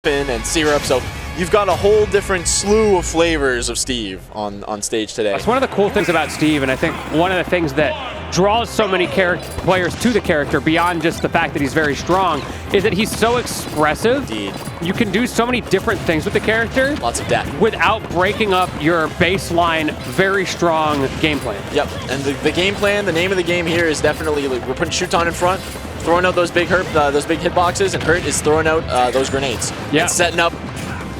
and syrup, so you've got a whole different slew of flavors of Steve on stage today. That's one of the cool things about Steve, and I think one of the things that draws so many players to the character beyond just the fact that he's very strong is that he's so expressive. Indeed. You can do so many different things with the character. Lots of depth. Without breaking up your baseline, very strong game plan. Yep, and the game plan, the name of the game here is definitely, we're putting Shuton in front, throwing out those big hitboxes, and Hurt is throwing out those grenades. Yeah. And setting up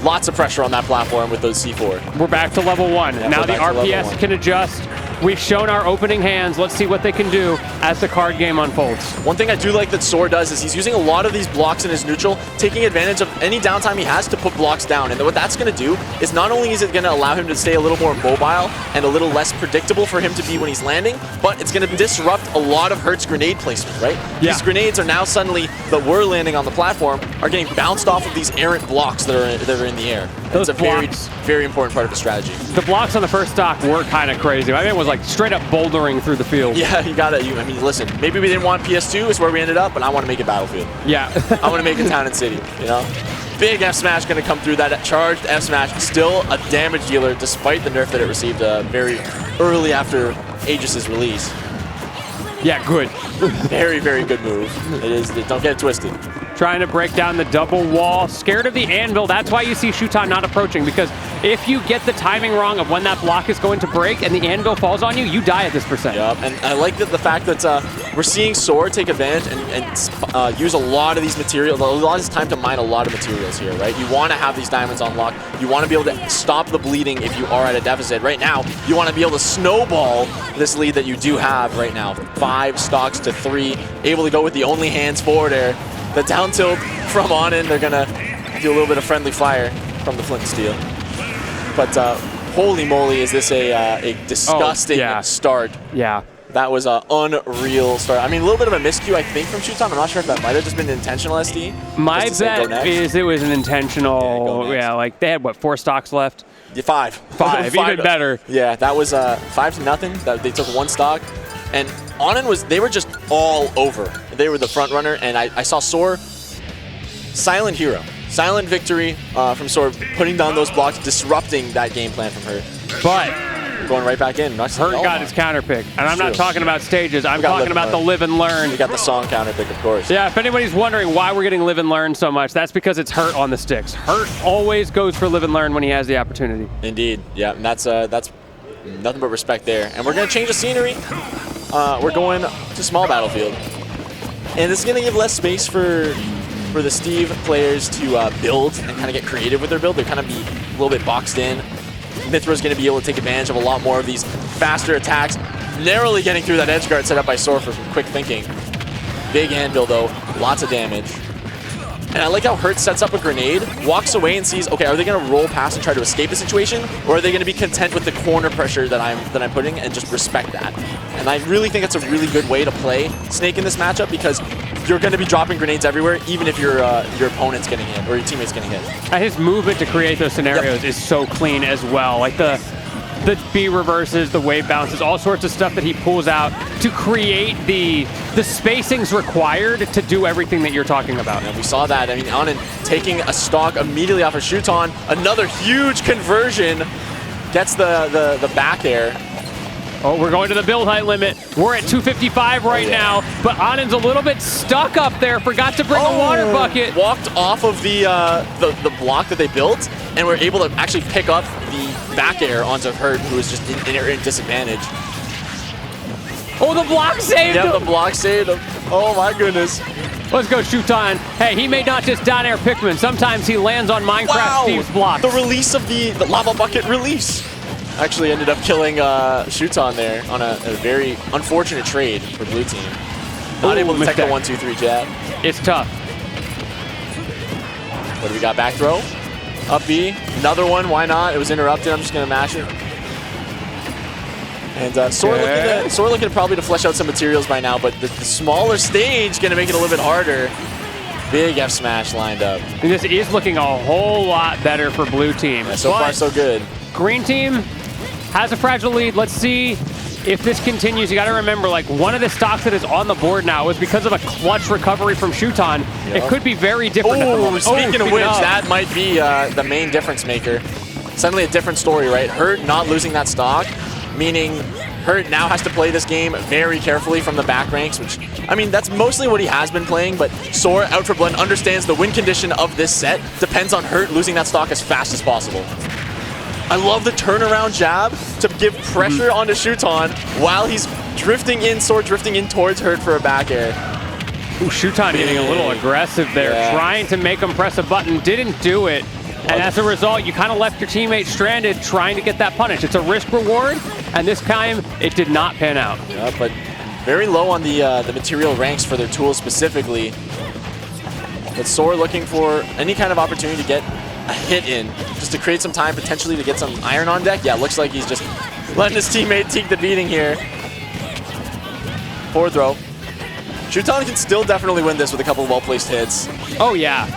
lots of pressure on that platform with those C4. We're back to level 1. Yeah, now the RPS can adjust. We've shown our opening hands. Let's see what they can do as the card game unfolds. One thing I do like that Soar does is he's using a lot of these blocks in his neutral, taking advantage of any downtime he has to put blocks down. And what that's going to do is not only is it going to allow him to stay a little more mobile and a little less predictable for him to be when he's landing, but it's going to disrupt a lot of Hurt's grenade placement, right? Yeah. These grenades are now suddenly, that we're landing on the platform, are getting bounced off of these errant blocks that are in the air. Those it's a blocks, very important part of the strategy. The blocks on the first stock were kind of crazy. I mean, it was like straight up bouldering through the field. Yeah, you got it. I mean, listen, maybe we didn't want PS2, is where we ended up, but I want to make it Battlefield. Yeah. I want to make it Town and City, you know? Big F smash going to come through. That charged F smash, still a damage dealer despite the nerf that it received very early after Aegis' release. Yeah, good. Very, very good move. It is. Don't get it twisted. Trying to break down the double wall. Scared of the anvil. That's why you see Shuton not approaching, because if you get the timing wrong of when that block is going to break and the anvil falls on you, you die at this percent. Yep, and I like the fact that we're seeing Soar take advantage and use a lot of these materials, a lot of this time to mine a lot of materials here, right? You want to have these diamonds on lock. You want to be able to stop the bleeding if you are at a deficit. Right now, you want to be able to snowball this lead that you do have right now. 5 stocks to 3, able to go with the only hands forward air. The down tilt from on in, they're going to do a little bit of friendly fire from the flint and steel. But holy moly, is this a disgusting start. Yeah. That was an unreal start. I mean, a little bit of a miscue, I think, from Shuton. I'm not sure if that might have just been intentional, SD. My bet is it was an intentional, like they had, what, 4 stocks left? Yeah, 5. 5, even better. Yeah, that was 5-0. They took 1 stock. And Onin they were just all over. They were the front runner, and I saw Soar, silent hero. Silent victory from Soar, putting down those blocks, disrupting that game plan from her. But going right back in. Hurt got his counter pick. And I'm not talking about stages, I'm talking about the live and learn. We got the song counter pick, of course. Yeah, if anybody's wondering why we're getting live and learn so much, that's because it's Hurt on the sticks. Hurt always goes for live and learn when he has the opportunity. Indeed, yeah, and that's nothing but respect there. And we're going to change the scenery. We're going to small battlefield. And this is going to give less space for the Steve players to build and kind of get creative with their build. They're kind of be a little bit boxed in. Mithra's going to be able to take advantage of a lot more of these faster attacks, narrowly getting through that edge guard set up by Soar for some quick thinking. Big anvil though, lots of damage. And I like how Hurt sets up a grenade, walks away and sees, okay, are they going to roll past and try to escape the situation, or are they going to be content with the corner pressure that I'm putting and just respect that? And I really think it's a really good way to play Snake in this matchup, because you're going to be dropping grenades everywhere, even if your opponent's getting hit or your teammate's getting hit. And his movement to create those scenarios is so clean as well. Like the B reverses, the wave bounces, all sorts of stuff that he pulls out to create the spacings required to do everything that you're talking about. And we saw that. I mean, Onin taking a stock immediately off of Shuton. Another huge conversion. Gets the back air. Oh, we're going to the build height limit. We're at 255 right now, but Onin's a little bit stuck up there. Forgot to bring a water bucket. Walked off of the block that they built, and were able to actually pick up the back air onto Hurt, who was just in disadvantage. Oh, the block saved him! Yeah, the block saved him. Oh my goodness. Let's go, Shuton. Hey, he may not just down air Pikmin. Sometimes he lands on Minecraft Steve's blocks. The release of the lava bucket release actually ended up killing Shuton there on a very unfortunate trade for blue team. Not able to take the 1-2-3 jab. It's tough. What do we got? Back throw? Up B. Another one. Why not? It was interrupted. I'm just going to mash it. And Soar looking probably to flesh out some materials by now, but the smaller stage going to make it a little bit harder. Big F smash lined up. And this is looking a whole lot better for blue team. Yeah, so far, so good. Green team has a fragile lead. Let's see if this continues, you got to remember, like, one of the stocks that is on the board now was because of a clutch recovery from Shuton. Yep. It could be very different at the moment. Speaking of which, that might be the main difference maker. Suddenly a different story, right? Hurt not losing that stock, meaning Hurt now has to play this game very carefully from the back ranks, which, I mean, that's mostly what he has been playing, but Soar, out for blood, understands the win condition of this set depends on Hurt losing that stock as fast as possible. I love the turnaround jab to give pressure onto Shuton while he's drifting in, Soar drifting in towards Hurt for a back air. Ooh, Shuton getting a little aggressive there, trying to make him press a button, didn't do it. And as a result, you kind of left your teammate stranded trying to get that punish. It's a risk reward, and this time it did not pan out. Yeah, but very low on the material ranks for their tools specifically. But Soar looking for any kind of opportunity to get a hit in, just to create some time potentially to get some iron on deck. Yeah, looks like he's just letting his teammate take the beating here. Forward throw. Shuton can still definitely win this with a couple of well-placed hits. Oh, yeah.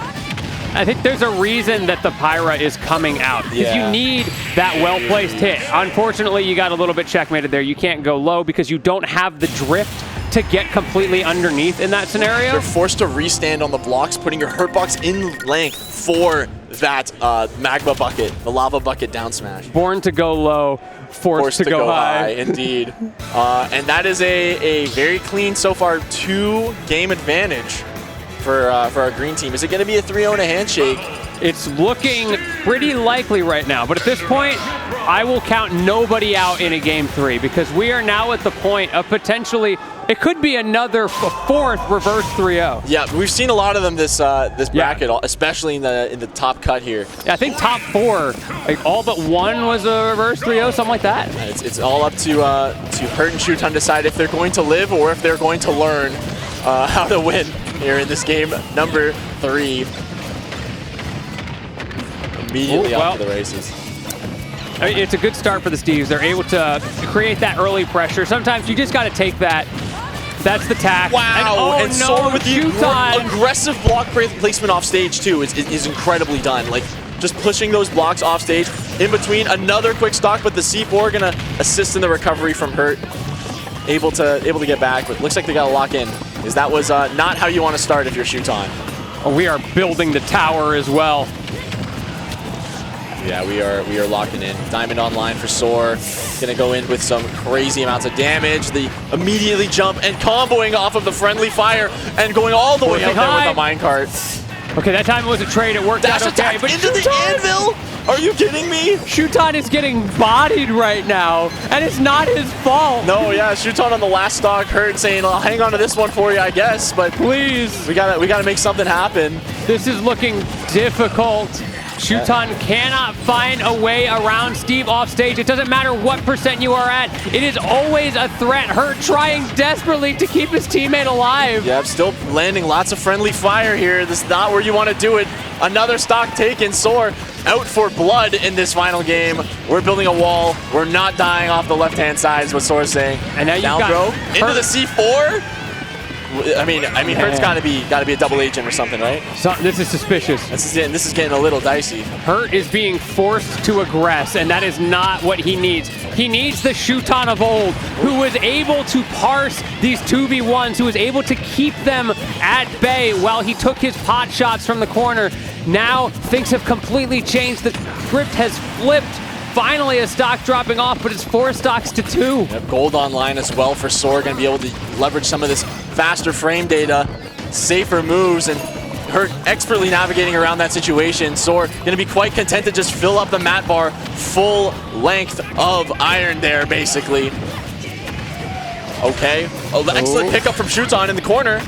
I think there's a reason that the Pyra is coming out, because you need that well-placed hit. Unfortunately, you got a little bit checkmated there. You can't go low because you don't have the drift to get completely underneath in that scenario. You're forced to restand on the blocks, putting your hurt box in length for that magma bucket, the lava bucket down smash. Born to go low, forced to go high. Indeed. And that is a very clean, so far, 2-game advantage for our green team. Is it going to be a 3-0 and a handshake? It's looking pretty likely right now, but at this point, I will count nobody out in a game 3, because we are now at the point of potentially, it could be another 4th reverse 3-0. Yeah, we've seen a lot of them this bracket, especially in the top cut here. Yeah, I think top 4, like all but one was a reverse 3-0, something like that. It's all up to Hurt and Shuton decide if they're going to live or if they're going to learn how to win here in this game number 3. Immediately off to the races. I mean, it's a good start for the Steves. They're able to create that early pressure. Sometimes you just got to take that. That's the tack. Wow, and no, Soar with the Shuton. aggressive block placement off stage too is incredibly done. Like, just pushing those blocks off stage. In between, another quick stock, but the C4 gonna assist in the recovery from Hurt. Able to get back, but looks like they gotta lock in. Because that was not how you want to start if you're Shuton. Oh, we are building the tower as well. Yeah, we are locking in. Diamond online for Soar. Gonna go in with some crazy amounts of damage. The immediately jump and comboing off of the friendly fire and going all the way out there with the minecart. Okay, that time it was a trade. It worked out okay. But into the anvil? Are you kidding me? Shuton is getting bodied right now, and it's not his fault. No, yeah, Shuton on the last stock Hurt saying, "I'll hang on to this one for you, I guess." But please, we gotta make something happen. This is looking difficult. Shuton cannot find a way around Steve off stage. It doesn't matter what % you are at. It is always a threat. Hurt trying desperately to keep his teammate alive. Yeah, still landing lots of friendly fire here. This is not where you want to do it. Another stock taken. Soar out for blood in this final game. We're building a wall. We're not dying off the left-hand side is what Soar's saying. And now you've down got throw Hurt. Into the C4. I mean, Hurt's gotta be a double agent or something, right? So, this is suspicious. This is getting a little dicey. Hurt is being forced to aggress, and that is not what he needs. He needs the Shuton of old, who was able to parse these 2v1s, who was able to keep them at bay while he took his pot shots from the corner. Now things have completely changed. The script has flipped. Finally a stock dropping off, but it's 4 stocks to 2. Yep, gold online as well for Soar. Going to be able to leverage some of this faster frame data, safer moves, and Hurt expertly navigating around that situation. Soar going to be quite content to just fill up the mat bar full length of iron there, basically. Okay. Oh, excellent pickup from Shuton in the corner.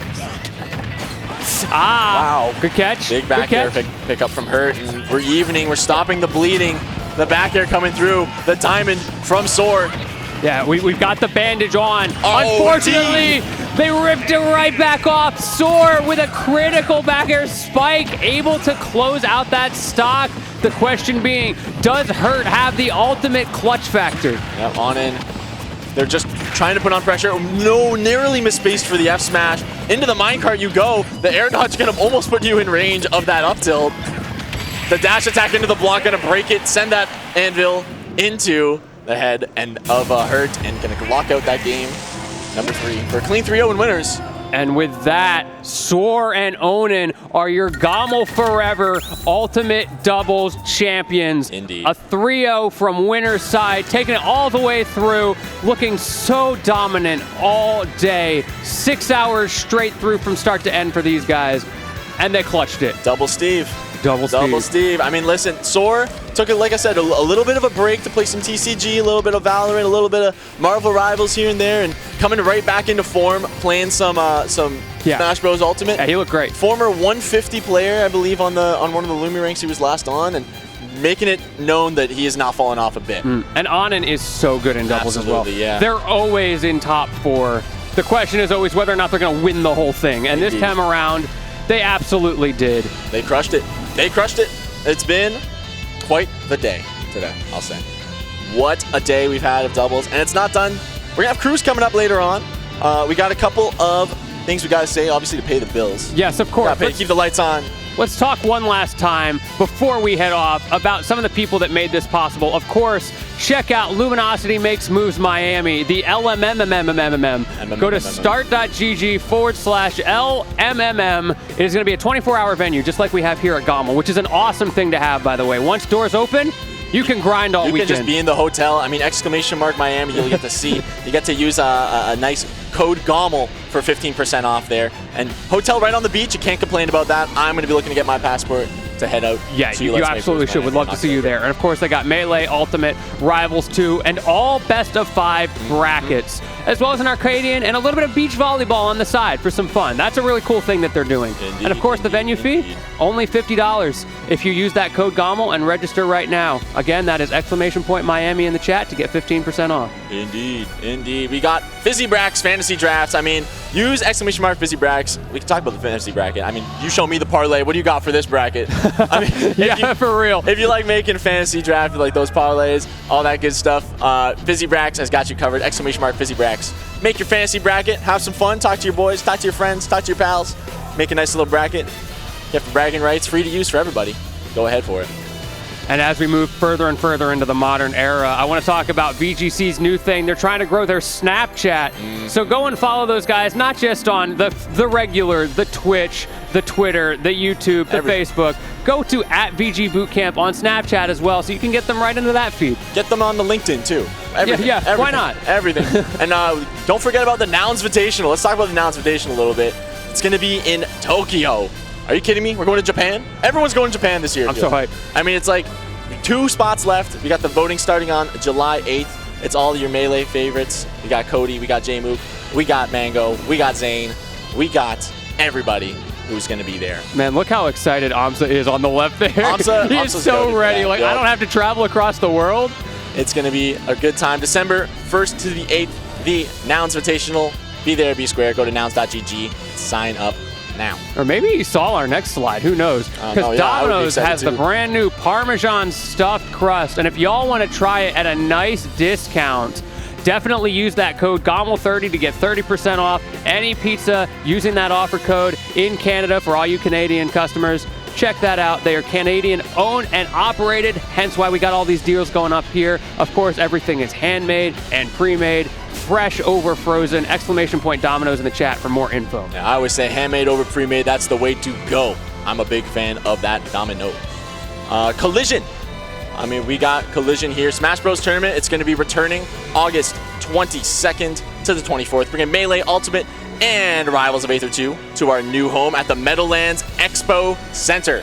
Wow. Good catch. Big back air pick up from Hurt. And we're evening. We're stopping the bleeding. The back air coming through. The diamond from Soar. Yeah, we've got the bandage on. Oh, unfortunately, they ripped it right back off. Soar with a critical back air spike, able to close out that stock. The question being, does Hurt have the ultimate clutch factor? Yep, on in. They're just trying to put on pressure. No, narrowly misspaced for the F smash. Into the minecart you go. The air dodge gonna almost put you in range of that up tilt. The dash attack into the block, gonna break it, send that anvil into the head and of Hurt and going to lock out that game. Number 3 for a clean 3-0 in winners. And with that, Soar and Onan are your GOML Forever Ultimate Doubles champions. Indeed. A 3-0 from winner's side, taking it all the way through, looking so dominant all day. 6 hours straight through from start to end for these guys, and they clutched it. Double Steve. Double Steve. I mean, listen, Soar took it, like I said, a little bit of a break to play some TCG, a little bit of Valorant, a little bit of Marvel Rivals here and there, and coming right back into form, playing some Smash Bros. Ultimate. Yeah, he looked great. Former 150 player, I believe, on one of the Lumi ranks he was last on, and making it known that he is not falling off a bit. And Onan is so good in doubles as well. Absolutely, yeah. They're always in top 4. The question is always whether or not they're going to win the whole thing. And this time around, they absolutely did. They crushed it. They crushed it. It's been quite the day today, I'll say. What a day we've had of doubles. And it's not done. We're going to have crews coming up later on. We got a couple of things we got to say, obviously, to pay the bills. Yes, of course. Keep the lights on. Let's talk one last time before we head off about some of the people that made this possible. Of course, check out Luminosity Makes Moves Miami, the LMMMMMMM. Go to start.gg/LMMM. It is going to be a 24-hour venue, just like we have here at GOML, which is an awesome thing to have, by the way. Once doors open, you can grind all weekend. You can just be in the hotel. I mean, !Miami, you'll get to see. You get to use a nice code GOML for 15% off there. And hotel right on the beach, you can't complain about that. I'm going to be looking to get my passport to head out. Yeah, you absolutely should. Would love to see you there. And of course, they got Melee, Ultimate, Rivals 2, and all best of 5 brackets, as well as an Arcadian and a little bit of beach volleyball on the side for some fun. That's a really cool thing that they're doing. And of course, the venue fee, only $50 if you use that code GOML and register right now. Again, that is !Miami in the chat to get 15% off. Indeed. We got Fizzy Bracks fantasy drafts. I mean, use !Fizzy Bracks. We can talk about the fantasy bracket. I mean, you show me the parlay. What do you got for this bracket? I mean, for real. If you like making fantasy draft, like those parlays, all that good stuff, Fizzy Bracks has got you covered. !Fizzy Bracks. Make your fantasy bracket. Have some fun. Talk to your boys. Talk to your friends. Talk to your pals. Make a nice little bracket. Get the bragging rights. Free to use for everybody. Go ahead for it. And as we move further and further into the modern era, I want to talk about VGC's new thing. They're trying to grow their Snapchat. So go and follow those guys, not just on the regular, the Twitch, the Twitter, the YouTube, the Facebook. Go to @VG Bootcamp on Snapchat as well, so you can get them right into that feed. Get them on the LinkedIn, too. Everything. Why not? Everything. And don't forget about the Nouns Invitational. Let's talk about the Nouns Invitational a little bit. It's going to be in Tokyo. Are you kidding me? We're going to Japan? Everyone's going to Japan this year. I'm so hyped. I mean, it's like 2 spots left. We got the voting starting on July 8th. It's all your Melee favorites. We got Cody, we got J-Mook, we got Mango, we got Zane, we got everybody who's going to be there. Man, look how excited Amsa is on the left there. He's so ready. Like, I don't have to travel across the world. It's going to be a good time. December 1st to the 8th, the Nouns Invitational. Be there, be square. Go to nouns.gg. Sign up now. Or maybe he saw our next slide. Who knows? Because Domino's has the brand new Parmesan stuffed crust. And if y'all want to try it at a nice discount, definitely use that code GOML30 to get 30% off any pizza using that offer code in Canada for all you Canadian customers. Check that out. They are Canadian owned and operated, hence why we got all these deals going up here. Of course, everything is handmade and pre-made, fresh over frozen. !Domino's in the chat for more info. Yeah, I always say handmade over pre-made. That's the way to go. I'm a big fan of that Domino. Collision. I mean, we got Collision here. Smash Bros. Tournament. It's going to be returning August 22nd to the 24th. Bringing Melee, Ultimate, and Rivals of 8th or 2 to our new home at the Meadowlands Expo Center.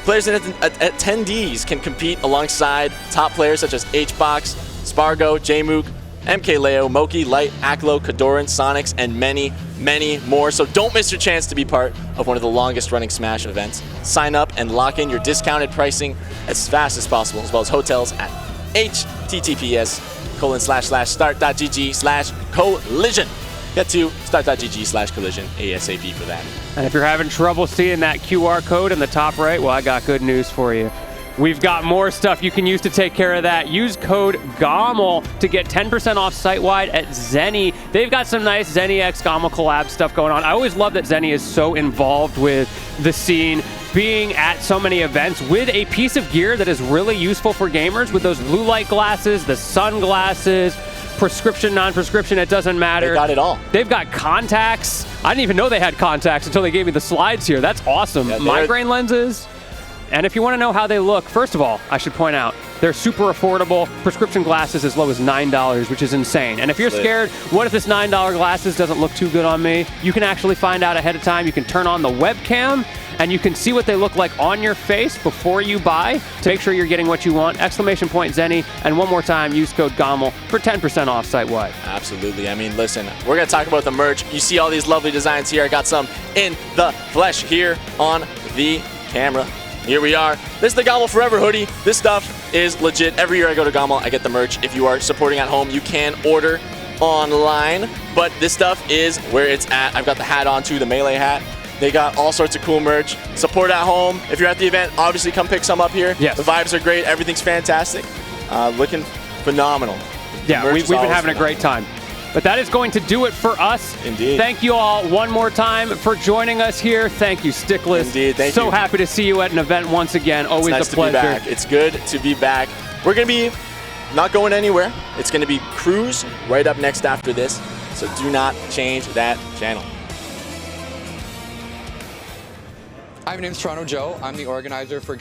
Players and attendees can compete alongside top players such as HBox, Spargo, J-Mook, MKLeo, Moki, Light, Aklo, Kadoran, Sonics, and many, many more. So don't miss your chance to be part of one of the longest running Smash events. Sign up and lock in your discounted pricing as fast as possible, as well as hotels at https://start.gg/collision. Get to start.gg/collision ASAP for that. And if you're having trouble seeing that QR code in the top right, well, I got good news for you. We've got more stuff you can use to take care of that. Use code GOML to get 10% off site-wide at Zenny. They've got some nice Zenny x GOML collab stuff going on. I always love that Zenny is so involved with the scene, being at so many events with a piece of gear that is really useful for gamers, with those blue light glasses, the sunglasses, prescription, non-prescription, it doesn't matter. They got it all. They've got contacts. I didn't even know they had contacts until they gave me the slides here. That's awesome. Yeah, migraine lenses. And if you want to know how they look, first of all, I should point out, they're super affordable. Prescription glasses as low as $9, which is insane. And if you're scared, what if this $9 glasses doesn't look too good on me? You can actually find out ahead of time. You can turn on the webcam, and you can see what they look like on your face before you buy to make sure you're getting what you want. ! Zenny, and one more time, use code GOML for 10% off site-wide. Absolutely. I mean, listen, we're going to talk about the merch. You see all these lovely designs here. I got some in the flesh here on the camera. Here we are. This is the GOML Forever hoodie. This stuff is legit. Every year I go to GOML, I get the merch. If you are supporting at home, you can order online, but this stuff is where it's at. I've got the hat on too, the Melee hat. They got all sorts of cool merch. Support at home. If you're at the event, obviously come pick some up here. Yes. The vibes are great. Everything's fantastic. Looking phenomenal. Yeah, we've been having a great time. But that is going to do it for us. Indeed. Thank you all one more time for joining us here. Thank you, Stickless. Indeed, thank you. So happy to see you at an event once again. Always It's nice a to pleasure. be back. It's good to be back. We're going to be not going anywhere. It's going to be Cruise right up next after this. So do not change that channel. Hi, my name's Toronto Joe. I'm the organizer for